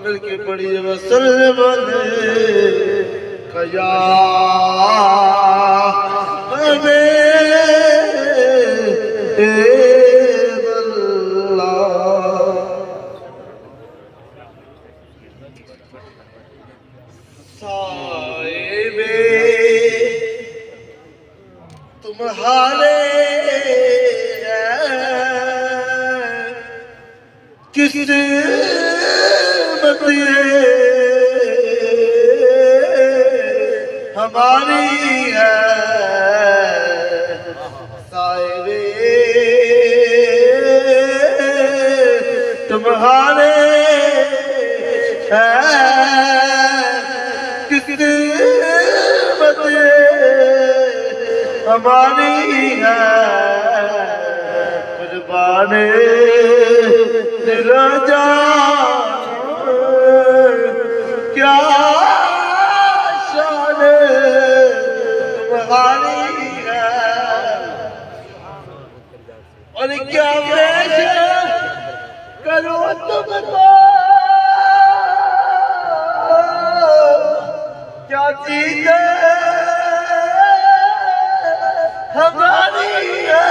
मिलके बड़ी वसल बने खया साहिबे तुम्हारे किस्मत हमारी है साहिबे तुम्हारे किस्मत हमारी है कुर्बान दिल जान क्या शान तुम्हारी है और क्या पेश करो तुमको क्या चीज हमारी है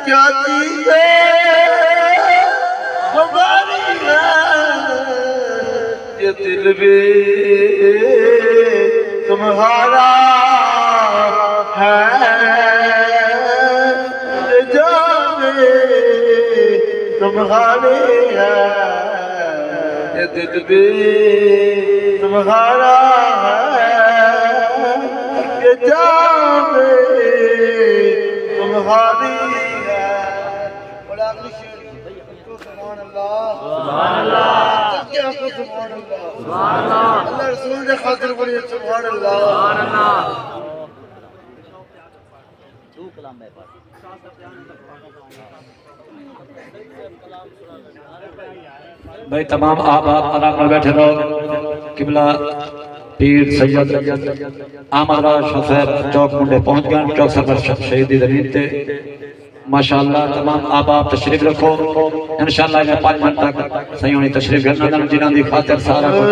क्या चीज हमारी है ये दिल भी तुम्हारा है ये जान तुम्हारी है ये दिल भी तुम्हारा है ये जान तुम्हारी है। बड़ा आखिरी शेर सुभान अल्लाह सुभान अल्लाह क्या को सुभान अल्लाह सुभान अल्लाह अल्लाह रसूल के खातिर बोलिए सुभान अल्लाह सुभान अल्लाह। दो कलाम है पास भाई तमाम आप आराम में बैठे रहो। किबला पीर सैयद अहमद राज शाह चौक मुंडे पहुंच गए। चौक सफर शहीदी जमीन ते माशाअल्लाह तमाम आप तशरीफ रखो। इंशाअल्लाह मैं 5 मिनट तक सही होनी तशरीफ करना जिन्हां दी खातिर सारा कुछ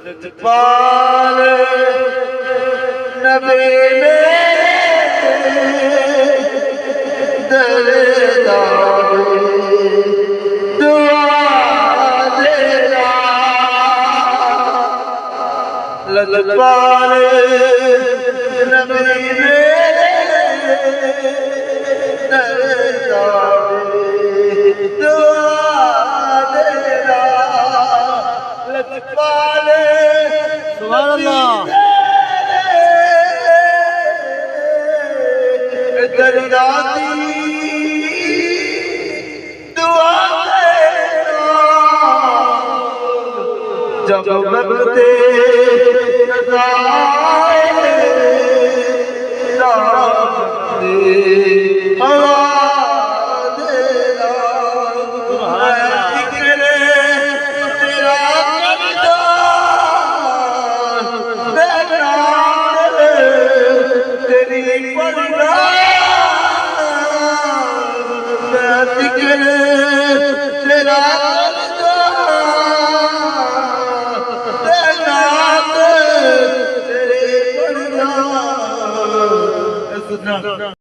लजपाल नबी दरदार दुआ देना लजपाल नबी दरदार दुआ देना लजपाल सुभान अल्लाह दरदाती दुआ देना जब वक्ते रज़ा हवा देना जिक्र तेरा करदा देना तेरी परदा तेरा तेरे